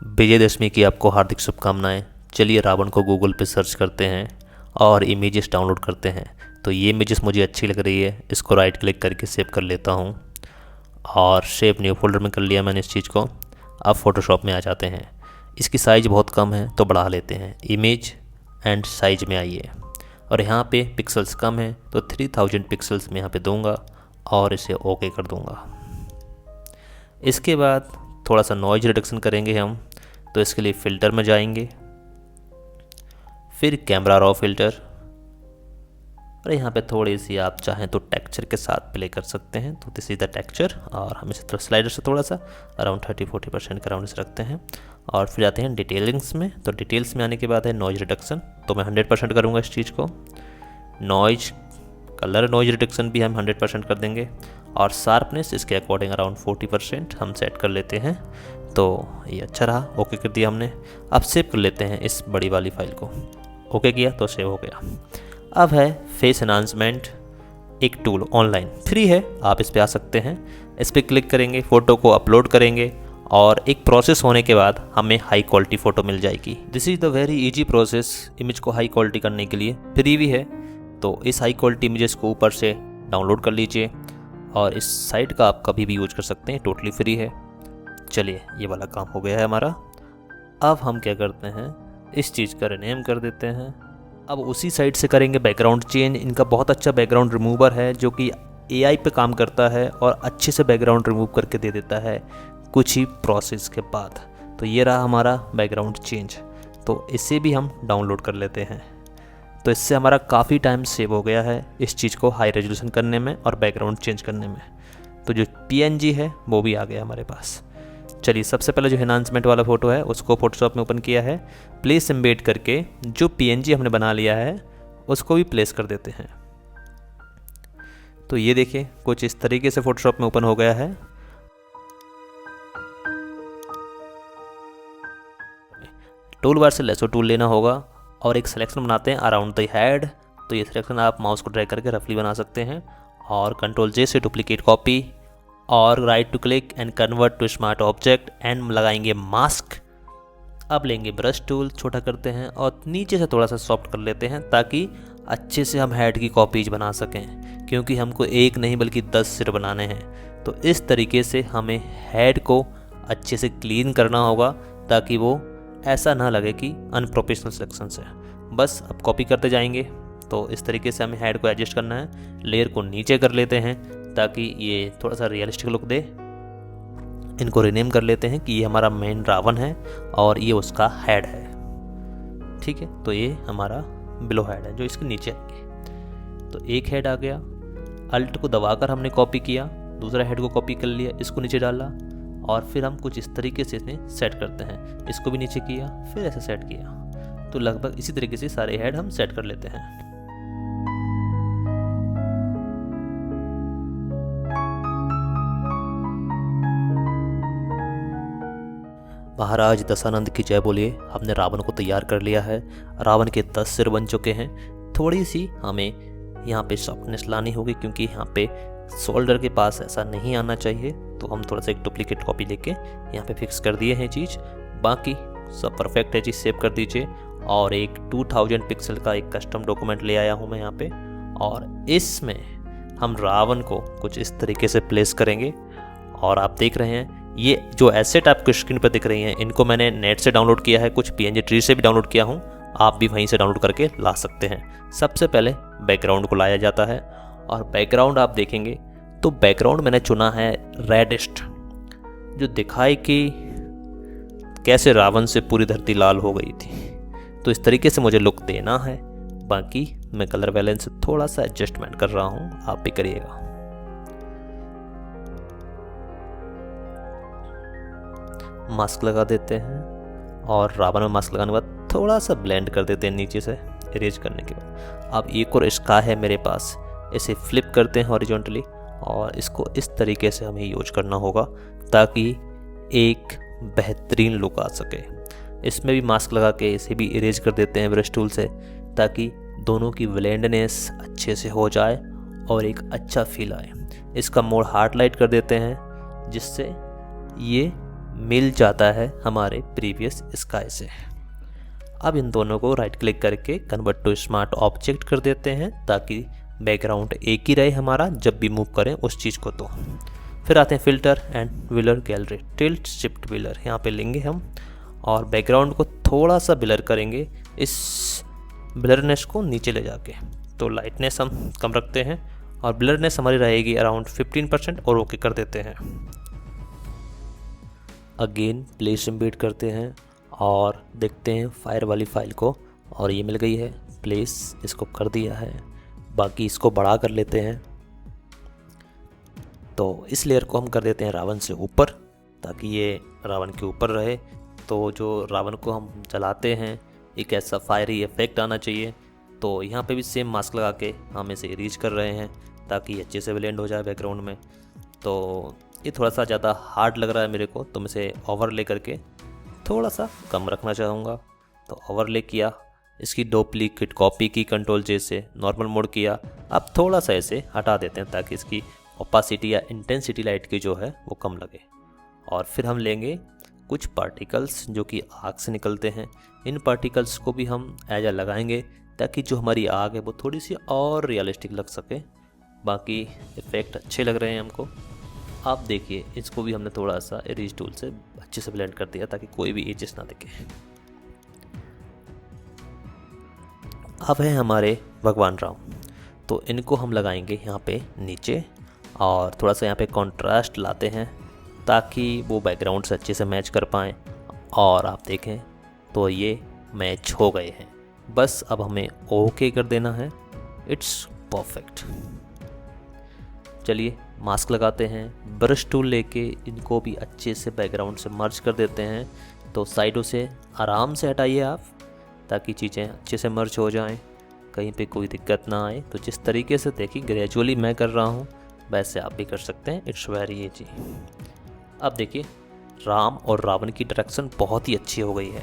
विजयदशमी की आपको हार्दिक शुभकामनाएं। चलिए रावण को गूगल पे सर्च करते हैं और इमेजेस डाउनलोड करते हैं। तो ये इमेजेस मुझे अच्छी लग रही है, इसको राइट क्लिक करके सेव कर लेता हूँ और सेव न्यू फोल्डर में कर लिया मैंने इस चीज़ को। अब फोटोशॉप में आ जाते हैं। इसकी साइज़ बहुत कम है तो बढ़ा लेते हैं। इमेज एंड साइज में आइए और यहाँ पे पिक्सल्स कम है तो 3000 पिक्सल्स में यहाँ पे दूंगा और इसे ओके कर दूंगा। इसके बाद थोड़ा सा नॉइज रिडक्शन करेंगे हम, तो इसके लिए फ़िल्टर में जाएंगे, फिर कैमरा रॉ फिल्टर और यहाँ पे थोड़ी सी आप चाहें तो टेक्सचर के साथ प्ले कर सकते हैं। तो दिस इज द टेक्सचर और हम इसे स्लाइडर से थोड़ा सा अराउंड 30-40% का अराउंड से रखते हैं और फिर आते हैं डिटेलिंग्स में। तो डिटेल्स में आने के बाद है नॉइज रिडक्शन, तो मैं 100% करूँगा इस चीज़ को। नॉइज कलर नॉइज रिडक्शन भी हम 100% कर देंगे और शार्पनेस इसके अकॉर्डिंग अराउंड 40% हम सेट कर लेते हैं। तो ये अच्छा रहा, ओके कर दिया हमने। अब सेव कर लेते हैं इस बड़ी वाली फाइल को। ओके किया तो सेव हो गया। अब है फेस एनहांसमेंट, एक टूल ऑनलाइन फ्री है, आप इस पर आ सकते हैं। इस पर क्लिक करेंगे, फ़ोटो को अपलोड करेंगे और एक प्रोसेस होने के बाद हमें हाई क्वालिटी फ़ोटो मिल जाएगी। This is the very easy process image को हाई क्वालिटी करने के लिए, फ्री भी है। तो इस हाई क्वालिटी इमेजेस को ऊपर से डाउनलोड कर लीजिए और इस साइट का आप कभी भी यूज कर सकते हैं, टोटली फ्री है। चलिए ये वाला काम हो गया है हमारा। अब हम क्या करते हैं, इस चीज़ का रीनेम कर देते हैं। अब उसी साइट से करेंगे बैकग्राउंड चेंज। इनका बहुत अच्छा बैकग्राउंड रिमूवर है जो कि एआई पे काम करता है और अच्छे से बैकग्राउंड रिमूव करके दे देता है कुछ ही प्रोसेस के बाद। तो ये रहा हमारा बैकग्राउंड चेंज, तो इसे भी हम डाउनलोड कर लेते हैं। तो इससे हमारा काफ़ी टाइम सेव हो गया है इस चीज़ को हाई रेजोल्यूशन करने में और बैकग्राउंड चेंज करने में। तो जो PNG है वो भी आ गया हमारे पास। चलिए सबसे पहले जो एनहांसमेंट वाला फ़ोटो है उसको फोटोशॉप में ओपन किया है, प्लेस एम्बेड करके जो PNG हमने बना लिया है उसको भी प्लेस कर देते हैं। तो ये देखिए कुछ इस तरीके से फोटोशॉप में ओपन हो गया है। टूल बार से लेसो टूल लेना होगा और एक सिलेक्शन बनाते हैं अराउंड द हेड। तो ये सिलेक्शन आप माउस को ड्रैग करके रफली बना सकते हैं और Ctrl+J से डुप्लीकेट कॉपी और right to click and convert to smart object and लगाएंगे मास्क। अब लेंगे ब्रश टूल, छोटा करते हैं और नीचे से थोड़ा सा सॉफ्ट कर लेते हैं ताकि अच्छे से हम हेड की कॉपीज बना सकें, क्योंकि हमको एक नहीं बल्कि 10 सिर बनाने हैं। तो इस तरीके से हमें हेड को अच्छे से क्लीन करना होगा ताकि वो ऐसा ना लगे कि अनप्रोफेशनल सिलेक्शन से। बस अब कॉपी करते जाएंगे। तो इस तरीके से हमें हेड को एडजस्ट करना है। लेयर को नीचे कर लेते हैं ताकि ये थोड़ा सा रियलिस्टिक लुक दे। इनको रीनेम कर लेते हैं कि ये हमारा मेन रावण है और ये उसका हेड है। ठीक है, तो ये हमारा बिलो हेड है जो इसके नीचे आएंगे। तो एक हेड आ गया, अल्ट को दबाकर हमने कॉपी किया, दूसरा हेड को कॉपी कर लिया, इसको नीचे डाला और फिर हम कुछ इस तरीके से इसे सेट करते हैं। इसको भी नीचे किया, फिर ऐसे सेट किया। तो लगभग इसी तरीके से सारे हेड हम सेट कर लेते हैं। महाराज दशानंद की जय बोलिए। हमने रावण को तैयार कर लिया है। रावण के 10 सिर बन चुके हैं। थोड़ी सी हमें यहाँ पे सॉफ्टनेस लानी होगी क्योंकि यहाँ पे शोल्डर के पास ऐसा नहीं आना चाहिए। तो हम थोड़ा सा एक डुप्लीकेट कॉपी लेके यहाँ पे फिक्स कर दिए हैं चीज़। बाकी सब परफेक्ट है चीज़, सेव कर दीजिए। और एक 2000 पिक्सल का एक कस्टम डॉक्यूमेंट ले आया हूँ मैं यहाँ पे और इसमें हम रावण को कुछ इस तरीके से प्लेस करेंगे। और आप देख रहे हैं ये जो एसेट आपको स्क्रीन पर दिख रही हैं इनको मैंने नेट से डाउनलोड किया है, कुछ PNG ट्री से भी डाउनलोड किया हूँ, आप भी वहीं से डाउनलोड करके ला सकते हैं। सबसे पहले बैकग्राउंड को लाया जाता है और बैकग्राउंड आप देखेंगे तो बैकग्राउंड मैंने चुना है रेडिस्ट, जो दिखाए कि कैसे रावण से पूरी धरती लाल हो गई थी। तो इस तरीके से मुझे लुक देना है। बाकी मैं कलर बैलेंस से थोड़ा सा एडजस्टमेंट कर रहा हूँ, आप भी करिएगा। मास्क लगा देते हैं और रावण में मास्क लगाने के बाद थोड़ा सा ब्लेंड कर देते हैं नीचे से इरेज करने के बाद। अब एक और स्काई है मेरे पास, इसे फ्लिप करते हैं हॉरिजॉन्टली और इसको इस तरीके से हमें यूज करना होगा ताकि एक बेहतरीन लुक आ सके। इसमें भी मास्क लगा के इसे भी इरेज कर देते हैं ब्रश टूल से ताकि दोनों की ब्लेंडनेस अच्छे से हो जाए और एक अच्छा फील आए। इसका मोड हार्ड लाइट कर देते हैं जिससे ये मिल जाता है हमारे प्रीवियस स्काई से। अब इन दोनों को राइट क्लिक करके कन्वर्ट टू स्मार्ट ऑब्जेक्ट कर देते हैं ताकि बैकग्राउंड एक ही रहे हमारा जब भी मूव करें उस चीज़ को। तो फिर आते हैं filter and wheeler gallery, tilt shift wheeler यहाँ पे लेंगे हम और बैकग्राउंड को थोड़ा सा ब्लर करेंगे, इस ब्लरनेस को नीचे ले जाके। तो लाइटनेस हम कम रखते हैं और ब्लरनेस हमारी रहेगी अराउंड 15% और ओके कर देते हैं। अगेन प्लेस एम्बेड करते हैं और देखते हैं फायर वाली फाइल को, और ये मिल गई है प्लेस, इसको कर दिया है। बाकी इसको बड़ा कर लेते हैं, तो इस लेयर को हम कर देते हैं रावण से ऊपर ताकि ये रावण के ऊपर रहे। तो जो रावण को हम जलाते हैं एक ऐसा फायरी इफेक्ट आना चाहिए। तो यहाँ पे भी सेम मास्क लगा के हम इसे इरेज कर रहे हैं ताकि अच्छे से ब्लेंड हो जाए बैकग्राउंड में। तो ये थोड़ा सा ज़्यादा हार्ड लग रहा है मेरे को, तो मैं इसे ओवरले करके थोड़ा सा कम रखना चाहूँगा। तो ओवरले किया, इसकी डुप्लीकेट कॉपी की, कंट्रोल जे से नॉर्मल मोड किया। अब थोड़ा सा इसे हटा देते हैं ताकि इसकी ओपासिटी या इंटेंसिटी लाइट की जो है वो कम लगे। और फिर हम लेंगे कुछ पार्टिकल्स जो कि आग से निकलते हैं, इन पार्टिकल्स को भी हम एज लगाएंगे ताकि जो हमारी आग है वो थोड़ी सी और रियलिस्टिक लग सके। बाकी इफ़ेक्ट अच्छे लग रहे हैं हमको। आप देखिए इसको भी हमने थोड़ा सा इरेज टूल से अच्छे से ब्लेंड कर दिया ताकि कोई भी एजेस ना दिखे। अब है हमारे भगवान राम, तो इनको हम लगाएंगे यहाँ पे नीचे और थोड़ा सा यहाँ पे कॉन्ट्रास्ट लाते हैं ताकि वो बैकग्राउंड से अच्छे से मैच कर पाएँ। और आप देखें तो ये मैच हो गए हैं। बस अब हमें ओके कर देना है, इट्स परफेक्ट। चलिए मास्क लगाते हैं, ब्रश टूल लेके इनको भी अच्छे से बैकग्राउंड से मर्ज कर देते हैं। तो साइडों से आराम से हटाइए आप ताकि चीज़ें अच्छे से मर्ज हो जाएं, कहीं पे कोई दिक्कत ना आए। तो जिस तरीके से देखिए ग्रेजुअली मैं कर रहा हूँ वैसे आप भी कर सकते हैं, इट्स वेरी इजी। अब देखिए राम और रावण की डायरेक्शन बहुत ही अच्छी हो गई है।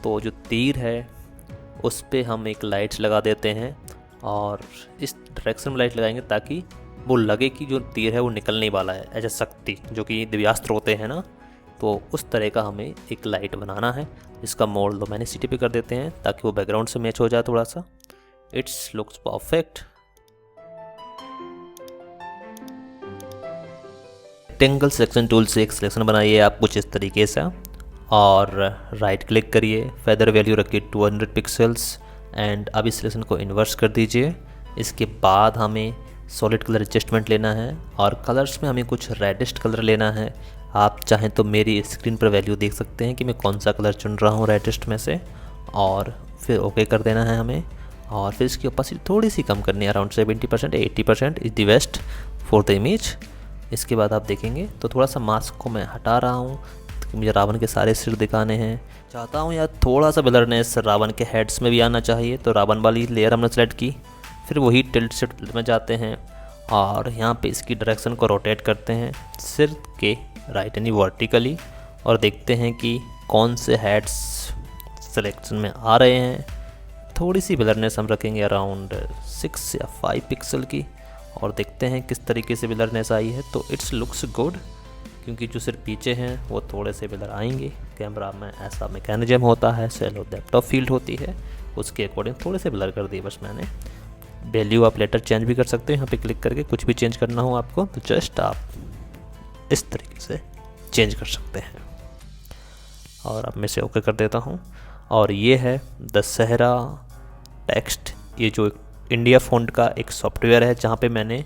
तो जो तीर है उस पर हम एक लाइट्स लगा देते हैं और इस डायरेक्शन में लाइट लगाएंगे ताकि वो लगे कि जो तीर है वो निकलने वाला है, ऐसा शक्ति जो कि दिव्यास्त्र होते हैं ना, तो उस तरह का हमें एक लाइट बनाना है। इसका मोड लुमिनिसिटी पे कर देते हैं ताकि वो बैकग्राउंड से मैच हो जाए थोड़ा सा। It's looks perfect. Rectangle selection tool से एक सिलेक्शन बनाइए आप कुछ इस तरीके से और राइट क्लिक करिए, फेदर वैल्यू रखिए 200 पिक्सल्स एंड अब इस सिलेक्शन को इन्वर्स कर दीजिए। इसके बाद हमें सॉलिड कलर एडजस्टमेंट लेना है और कलर्स में हमें कुछ रेडिस्ट कलर लेना है। आप चाहें तो मेरी स्क्रीन पर वैल्यू देख सकते हैं कि मैं कौन सा कलर चुन रहा हूँ रेडिस्ट में से, और फिर ओके कर देना है हमें। और फिर इसकी ओपेसिटी थोड़ी सी कम करनी है, around 70% 80% is the best for the image. इसके बाद आप देखेंगे तो थोड़ा सा मास्क को मैं हटा रहा हूँ क्योंकि मुझे रावण के सारे सिर दिखाने हैं। चाहता हूँ यार थोड़ा सा ब्लरनेस रावण के हेड्स में भी आना चाहिए, तो रावण वाली लेयर हमने सेलेक्ट की। फिर वही टिल्ट शिफ्ट में जाते हैं और यहाँ पे इसकी डायरेक्शन को रोटेट करते हैं सिर के राइट यानी वर्टिकली, और देखते हैं कि कौन से हेड्स सिलेक्शन में आ रहे हैं। थोड़ी सी ब्लरनेस हम रखेंगे अराउंड 6 या 5 पिक्सल की, और देखते हैं किस तरीके से ब्लरनेस आई है। तो इट्स लुक्स गुड, क्योंकि जो सिर्फ पीछे हैं वो थोड़े से ब्लर आएंगे। कैमरा में ऐसा मैकेनिज्म होता है, सेलो डेप्थ ऑफ फील्ड होती है, उसके अकॉर्डिंग थोड़े से ब्लर कर दिए बस मैंने। वैल्यू आप लेटर चेंज भी कर सकते हो, यहाँ पे क्लिक करके कुछ भी चेंज करना हो आपको तो जस्ट आप इस तरीके से चेंज कर सकते हैं। और अब मैं इसे ओके कर देता हूँ। और ये है दशहरा टेक्स्ट, ये जो इंडिया फ़ॉन्ट का एक सॉफ्टवेयर है जहाँ पे मैंने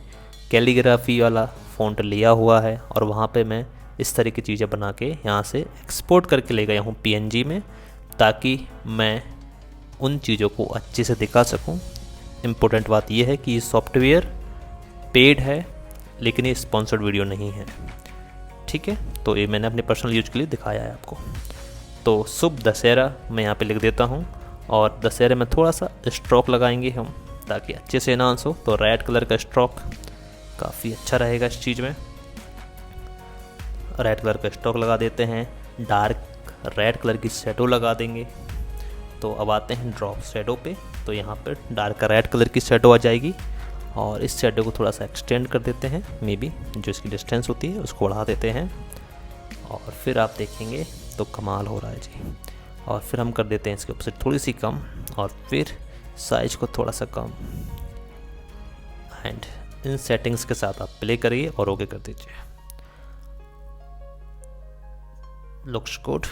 कैलीग्राफी वाला फ़ॉन्ट लिया हुआ है, और वहाँ पे मैं इस तरह की चीज़ें बना के यहाँ से एक्सपोर्ट करके ले गया हूँ PNG में, ताकि मैं उन चीज़ों को अच्छे से दिखा सकूँ। इम्पोर्टेंट बात यह है कि ये सॉफ्टवेयर पेड है लेकिन ये स्पॉन्सर्ड वीडियो नहीं है, ठीक है। तो ये मैंने अपने पर्सनल यूज के लिए दिखाया है आपको। तो शुभ दशहरा मैं यहाँ पे लिख देता हूँ, और दशहरे में थोड़ा सा स्ट्रोक लगाएंगे हम ताकि अच्छे से एनहांस हो। तो रेड कलर का स्ट्रोक काफ़ी अच्छा रहेगा इस चीज़ में। रेड कलर का स्ट्रोक लगा देते हैं, डार्क रेड कलर की शैडो लगा देंगे। तो अब आते हैं ड्रॉप शैडो पे, तो यहाँ पर डार्क रेड कलर की शैडो आ जाएगी, और इस शैडो को थोड़ा सा एक्सटेंड कर देते हैं, मे बी जो इसकी डिस्टेंस होती है उसको बढ़ा देते हैं। और फिर आप देखेंगे तो कमाल हो रहा है जी। और फिर हम कर देते हैं इसके ऊपर से थोड़ी सी कम और फिर साइज को थोड़ा सा कम, एंड इन सेटिंग्स के साथ आप प्ले करिए और ओके कर दीजिए। Looks good.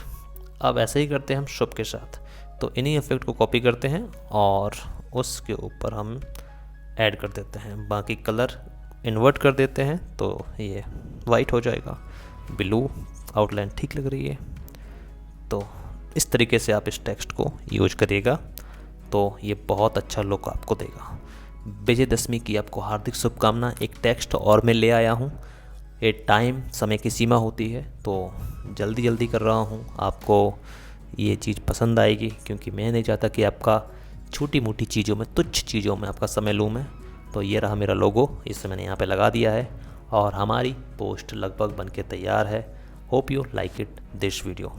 अब ऐसे ही करते हैं हम शुभ के साथ, तो इन्हीं इफेक्ट को कॉपी करते हैं और उसके ऊपर हम ऐड कर देते हैं, बाकी कलर इन्वर्ट कर देते हैं तो ये वाइट हो जाएगा। ब्लू आउटलाइन ठीक लग रही है, तो इस तरीके से आप इस टेक्स्ट को यूज करिएगा तो ये बहुत अच्छा लुक आपको देगा। विजयदशमी की आपको हार्दिक शुभकामना। एक टेक्स्ट और मैं ले आया हूँ, ये टाइम समय की सीमा होती है तो जल्दी कर रहा हूँ, आपको ये चीज़ पसंद आएगी क्योंकि मैं नहीं चाहता कि आपका छोटी मोटी चीज़ों में, तुच्छ चीज़ों में आपका समय लूँ मैं। तो ये रहा मेरा लोगो, इसे मैंने यहाँ पे लगा दिया है और हमारी पोस्ट लगभग बन के तैयार है। Hope you like it this video.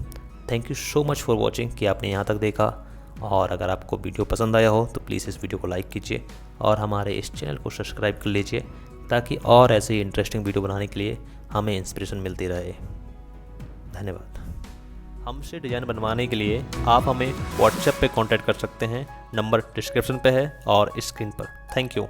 Thank you so much for watching कि आपने यहाँ तक देखा, और अगर आपको वीडियो पसंद आया हो तो प्लीज़ इस वीडियो को लाइक कीजिए और हमारे इस चैनल को सब्सक्राइब कर लीजिए ताकि और ऐसे ही इंटरेस्टिंग वीडियो बनाने के लिए हमें इंस्पिरेशन मिलती रहे। धन्यवाद। हमसे डिज़ाइन बनवाने के लिए आप हमें व्हाट्सएप पे कांटेक्ट कर सकते हैं, नंबर डिस्क्रिप्शन पे है और स्क्रीन पर। Thank you.